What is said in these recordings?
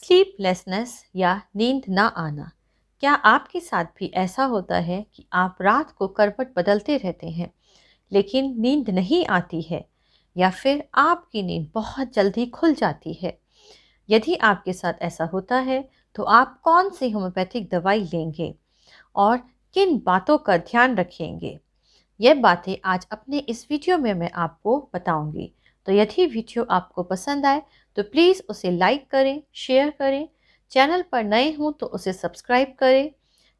Sleeplessness या नींद ना आना। क्या आपके साथ भी ऐसा होता है कि आप रात को करवट बदलते रहते हैं लेकिन नींद नहीं आती है, या फिर आपकी नींद बहुत जल्दी खुल जाती है? यदि आपके साथ ऐसा होता है तो आप कौन सी होम्योपैथिक दवाई लेंगे और किन बातों का ध्यान रखेंगे? ये बातें आज अपने इस वीडियो में मैं आपको बताऊंगी। तो यदि वीडियो आपको पसंद आए तो प्लीज़ उसे लाइक करें, शेयर करें। चैनल पर नए हों तो उसे सब्सक्राइब करें।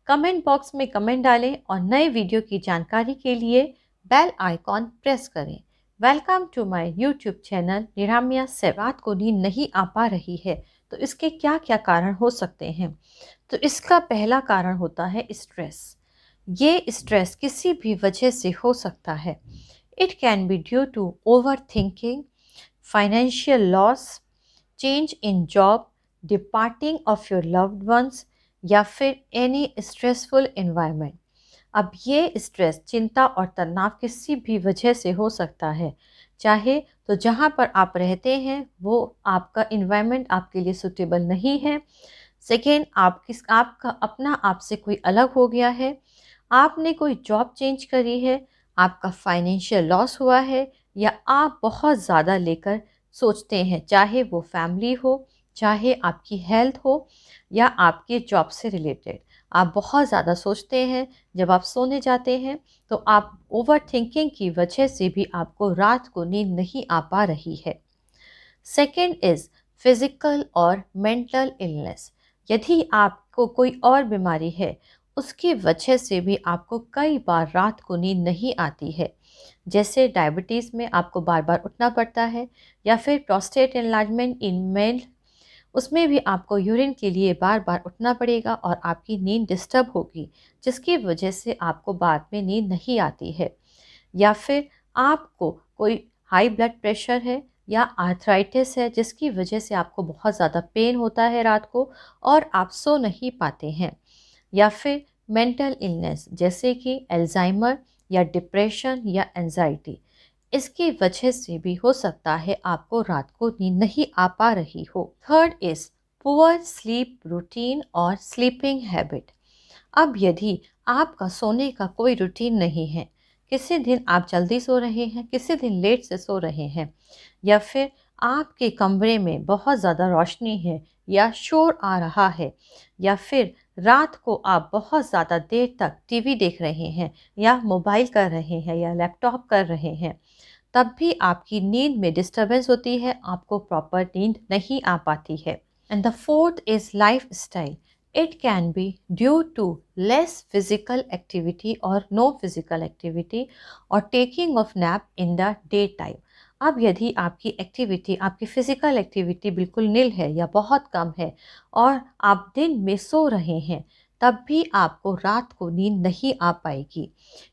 कमेंट बॉक्स में कमेंट डालें और नए वीडियो की जानकारी के लिए बेल आइकॉन प्रेस करें। Welcome to my YouTube channel Niramiya से। रात को नींद नहीं आ पा रही है तो इसके क्या क्या कारण हो सकते हैं? तो इसका पहला कारण होता है स्ट्रेस। ये स्ट्रेस किसी भी वजह से हो सकता है। It can be due to over thinking, financial loss, change in job, departing of your loved ones, या फिर एनी स्ट्रेसफुल एनवायरनमेंट। अब ये स्ट्रेस, चिंता और तनाव किसी भी वजह से हो सकता है। चाहे तो जहाँ पर आप रहते हैं वो आपका इन्वायरमेंट आपके लिए सूटेबल नहीं है। सेकेंड, आपका अपना आपसे कोई अलग हो गया है, आपने कोई जॉब चेंज करी है, आपका फाइनेंशियल लॉस हुआ है, या आप बहुत ज़्यादा लेकर सोचते हैं, चाहे वो फैमिली हो, चाहे आपकी हेल्थ हो, या आपके जॉब से रिलेटेड। आप बहुत ज़्यादा सोचते हैं। जब आप सोने जाते हैं तो आप ओवर थिंकिंग की वजह से भी आपको रात को नींद नहीं आ पा रही है। सेकेंड इज़ फिज़िकल और मेंटल इलनेस। यदि आपको कोई और बीमारी है उसकी वजह से भी आपको कई बार रात को नींद नहीं आती है। जैसे डायबिटीज़ में आपको बार बार उठना पड़ता है, या फिर प्रोस्टेट एनलार्जमेंट इन मेल, उसमें भी आपको यूरिन के लिए बार बार उठना पड़ेगा और आपकी नींद डिस्टर्ब होगी, जिसकी वजह से आपको बाद में नींद नहीं आती है। या फिर आपको कोई हाई ब्लड प्रेशर है या आर्थराइटिस है, जिसकी वजह से आपको बहुत ज़्यादा पेन होता है रात को और आप सो नहीं पाते हैं। या फिर मेंटल इलनेस जैसे कि अल्जाइमर या डिप्रेशन या एंजाइटी, इसकी वजह से भी हो सकता है आपको रात को नींद नहीं आ पा रही हो। Third is poor sleep routine और स्लीपिंग हैबिट। अब यदि आपका सोने का कोई रूटीन नहीं है, किसी दिन आप जल्दी सो रहे हैं, किसी दिन लेट से सो रहे हैं, या फिर आपके कमरे में बहुत ज़्यादा रोशनी है या शोर आ रहा है, या फिर रात को आप बहुत ज़्यादा देर तक टीवी देख रहे हैं या मोबाइल कर रहे हैं या लैपटॉप कर रहे हैं, तब भी आपकी नींद में डिस्टरबेंस होती है, आपको प्रॉपर नींद नहीं आ पाती है। And the fourth is life style. It can be due to less physical activity or no physical activity or taking of nap in the daytime. अब यदि आपकी एक्टिविटी, आपकी फ़िज़िकल एक्टिविटी बिल्कुल नील है या बहुत कम है और आप दिन में सो रहे हैं, तब भी आपको रात को नींद नहीं आ पाएगी।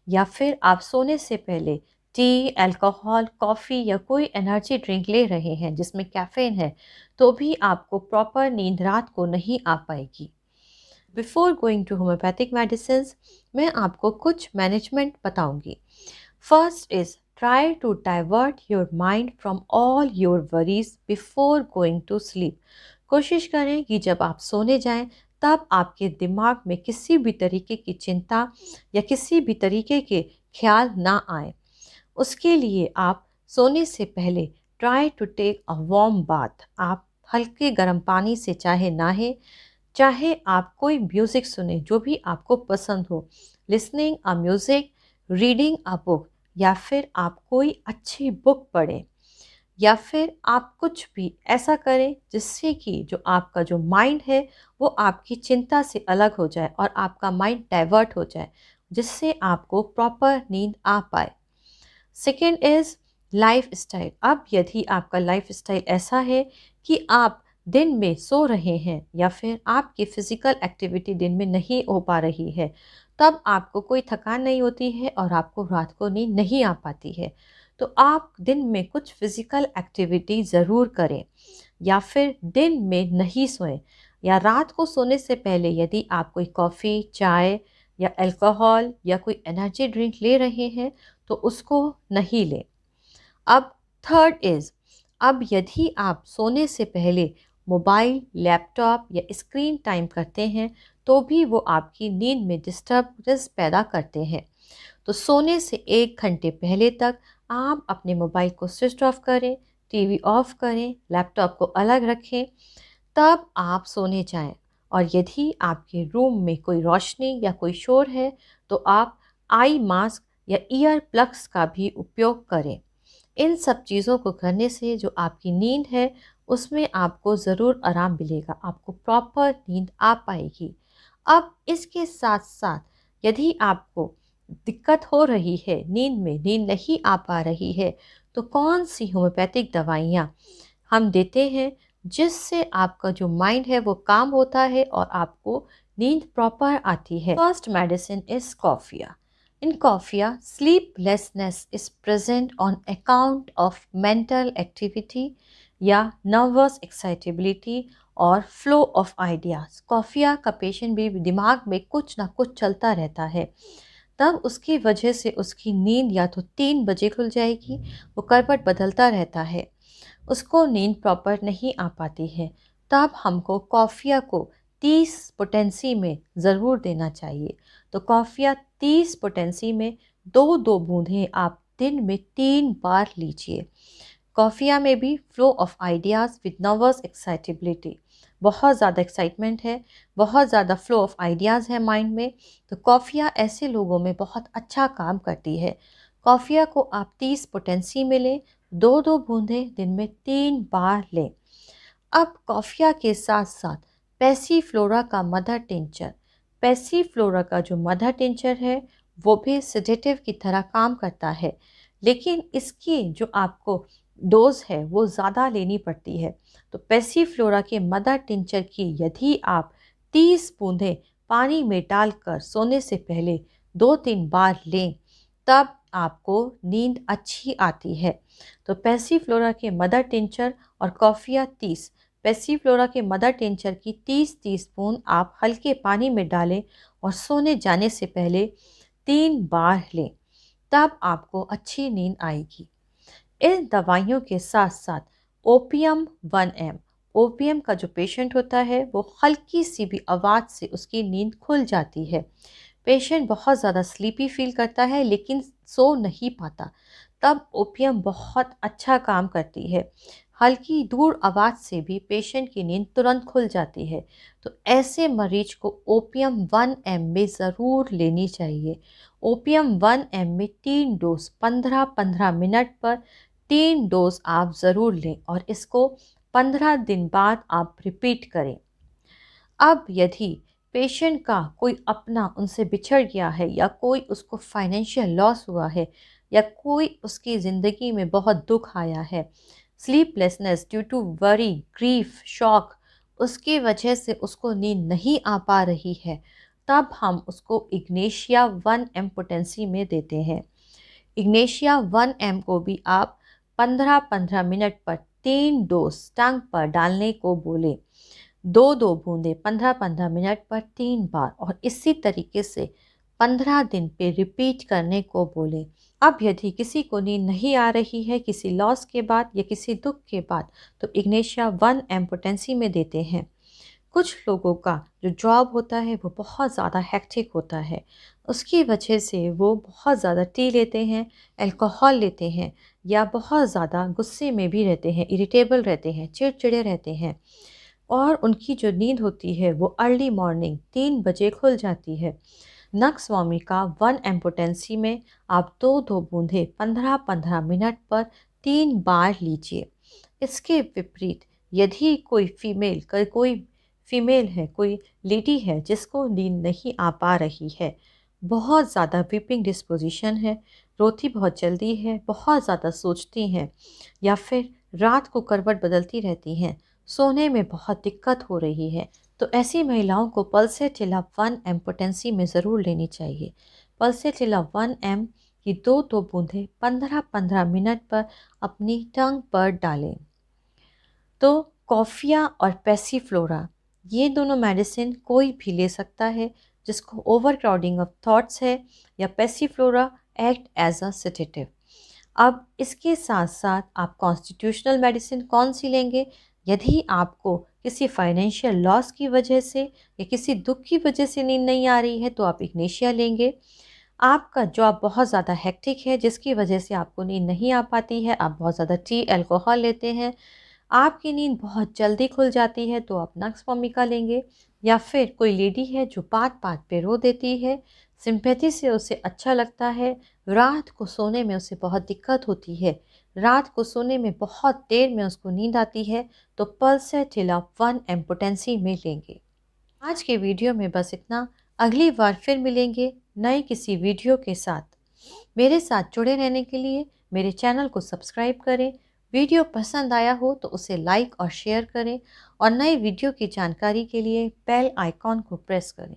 या फिर आप सोने से पहले टी, अल्कोहल, कॉफ़ी या कोई एनर्जी ड्रिंक ले रहे हैं जिसमें कैफ़ीन है, तो भी आपको प्रॉपर नींद रात को नहीं आ पाएगी। Before going to homeopathic medicine, मैं आपको कुछ मैनेजमेंट बताऊंगी। First is try to divert your mind from all your worries before going to sleep. कोशिश करें कि जब आप सोने जाएं तब आपके दिमाग में किसी भी तरीके की चिंता या किसी भी तरीके के ख्याल ना आए। उसके लिए आप सोने से पहले try to take a warm bath. आप हल्के गर्म पानी से चाहे नहाएं, चाहे आप कोई म्यूज़िक सुने जो भी आपको पसंद हो, listening a music, reading a book, या फिर आप कोई अच्छी बुक पढ़ें, या फिर आप कुछ भी ऐसा करें जिससे कि जो आपका जो माइंड है वो आपकी चिंता से अलग हो जाए और आपका माइंड डाइवर्ट हो जाए, जिससे आपको प्रॉपर नींद आ पाए। Second is life style. अब यदि आपका लाइफ स्टाइल ऐसा है कि आप दिन में सो रहे हैं या फिर आपकी फ़िज़िकल एक्टिविटी दिन में नहीं हो पा रही है, तब आपको कोई थकान नहीं होती है और आपको रात को नींद नहीं आ पाती है, तो आप दिन में कुछ फ़िज़िकल एक्टिविटी ज़रूर करें, या फिर दिन में नहीं सोएं, या रात को सोने से पहले यदि आप कोई कॉफ़ी, चाय या अल्कोहल या कोई एनर्जी ड्रिंक ले रहे हैं तो उसको नहीं लें। अब थर्ड इज़, अब यदि आप सोने से पहले मोबाइल, लैपटॉप या स्क्रीन टाइम करते हैं तो भी वो आपकी नींद में डिस्टर्बेंस पैदा करते हैं। तो सोने से 1 घंटे पहले तक आप अपने मोबाइल को स्विच ऑफ करें, टीवी ऑफ करें, लैपटॉप को अलग रखें, तब आप सोने जाएं। और यदि आपके रूम में कोई रोशनी या कोई शोर है तो आप आई मास्क या ईयर प्लग्स का भी उपयोग करें। इन सब चीज़ों को करने से जो आपकी नींद है उसमें आपको ज़रूर आराम मिलेगा, आपको प्रॉपर नींद आ पाएगी। अब इसके साथ साथ यदि आपको दिक्कत हो रही है, नींद नहीं आ पा रही है, तो कौन सी होम्योपैथिक दवाइयाँ हम देते हैं जिससे आपका जो माइंड है वो काम होता है और आपको नींद प्रॉपर आती है। First medicine is coffea. In coffee, sleeplessness is present on account of mental activity या nervous excitability और flow of ideas। कॉफिया का पेशेंट भी दिमाग में कुछ ना कुछ चलता रहता है, तब उसकी वजह से उसकी नींद या तो 3 बजे खुल जाएगी, वो करवट बदलता रहता है, उसको नींद प्रॉपर नहीं आ पाती है। तब हमको कॉफिया को 30 पोटेंसी में ज़रूर देना चाहिए। तो कॉफिया 30 पोटेंसी में 2-2 बूंदें आप दिन में 3 बार लीजिए। कॉफिया में भी flow of ideas with nervous excitability, बहुत ज़्यादा एक्साइटमेंट है, बहुत ज़्यादा फ्लो ऑफ आइडियाज़ है माइंड में, तो कॉफिया ऐसे लोगों में बहुत अच्छा काम करती है। कॉफिया को आप 30 पोटेंसी में लें, 2-2 बूंदें दिन में 3 बार लें। अब कॉफिया के साथ साथ पैसीफ्लोरा का मदर टिंचर, पैसीफ्लोरा का जो मदर टिंचर है वो भी सेडेटिव की तरह काम करता है, लेकिन इसकी जो आपको डोज है वो ज़्यादा लेनी पड़ती है। तो पैसीफ्लोरा के मदर टिंचर की यदि आप 30 बूंदें पानी में डालकर सोने से पहले 2-3 बार लें, तब आपको नींद अच्छी आती है। तो पैसीफ्लोरा के मदर टिंचर और कॉफिया 30, पैसीफ्लोरा के मदर टिंचर की 30-30 बूंद आप हल्के पानी में डालें और सोने जाने से पहले 3 बार लें, तब आपको अच्छी नींद आएगी। इन दवाइयों के साथ साथ ओपियम 1M, ओपियम का जो पेशेंट होता है वो हल्की सी भी आवाज़ से उसकी नींद खुल जाती है। पेशेंट बहुत ज़्यादा स्लीपी फील करता है लेकिन सो नहीं पाता, तब ओपियम बहुत अच्छा काम करती है। हल्की दूर आवाज़ से भी पेशेंट की नींद तुरंत खुल जाती है। तो ऐसे मरीज को ओपियम 1M में ज़रूर लेनी चाहिए। ओपियम 1M में 3 डोज 15-15 मिनट पर 3 डोज आप ज़रूर लें और इसको 15 दिन बाद आप रिपीट करें। अब यदि पेशेंट का कोई अपना उनसे बिछड़ गया है या कोई उसको फाइनेंशियल लॉस हुआ है या कोई उसकी ज़िंदगी में बहुत दुख आया है, sleeplessness due to worry, grief, shock, उसकी वजह से उसको नींद नहीं आ पा रही है, तब हम उसको इग्नेशिया 1M पोटेंसी में देते हैं। इग्नेशिया 1M को भी आप 15-15 मिनट पर 3 डोज टंग पर डालने को बोले, 2-2 बूंदें 15-15 मिनट पर 3 बार, और इसी तरीके से 15 दिन पे रिपीट करने को बोले। अब यदि किसी को नींद नहीं आ रही है किसी लॉस के बाद या किसी दुख के बाद, तो इग्नेशिया 1M पोटेंसी में देते हैं। कुछ लोगों का जो जॉब होता है वो बहुत ज़्यादा हेक्टिक होता है, उसकी वजह से वो बहुत ज़्यादा टी लेते हैं, अल्कोहल लेते हैं, या बहुत ज़्यादा गुस्से में भी रहते हैं, इरिटेबल रहते हैं, चिड़चिड़े रहते हैं, और उनकी जो नींद होती है वो अर्ली मॉर्निंग 3 बजे खुल जाती है। नक्सवामी का 1M पोटेंसी में आप 2-2 बूंदें 15-15 मिनट पर 3 बार लीजिए। इसके विपरीत यदि कोई फीमेल है, कोई लेडी है जिसको नींद नहीं आ पा रही है, बहुत ज़्यादा वीपिंग डिस्पोजिशन है, रोती बहुत जल्दी है, बहुत ज़्यादा सोचती हैं, या फिर रात को करवट बदलती रहती हैं, सोने में बहुत दिक्कत हो रही है, तो ऐसी महिलाओं को पल्सेटिला 1M पोटेंसी में ज़रूर लेनी चाहिए। पल्सेटिला 1M की 2-2 बूंदें 15-15 मिनट पर अपनी टंग पर डालें। तो कॉफिया और पैसीफ्लोरा, ये दोनों मेडिसिन कोई भी ले सकता है जिसको ओवर क्राउडिंग ऑफ थॉट्स है, या passiflora act as a sedative. अब इसके साथ साथ आप कॉन्स्टिट्यूशनल मेडिसिन कौन सी लेंगे? यदि आपको किसी फाइनेंशियल लॉस की वजह से या किसी दुख की वजह से नींद नहीं आ रही है तो आप इग्नेशिया लेंगे। आपका जॉब बहुत ज़्यादा हेक्टिक है जिसकी वजह से आपको नींद नहीं आ पाती है, आप बहुत ज़्यादा टी अल्कोहल लेते हैं, आपकी नींद बहुत जल्दी खुल जाती है तो आप नक्स वोमिका लेंगे। या फिर कोई लेडी है जो बात बात पे रो देती है, सिंपैथी से उसे अच्छा लगता है, रात को सोने में उसे बहुत दिक्कत होती है, रात को सोने में बहुत देर में उसको नींद आती है, तो पल्सेटिला 1 एम्पोटेंसी में लेंगे। आज के वीडियो में बस इतना। अगली बार फिर मिलेंगे नए किसी वीडियो के साथ। मेरे साथ जुड़े रहने के लिए मेरे चैनल को सब्सक्राइब करें। वीडियो पसंद आया हो तो उसे लाइक और शेयर करें और नए वीडियो की जानकारी के लिए बेल आइकॉन को प्रेस करें।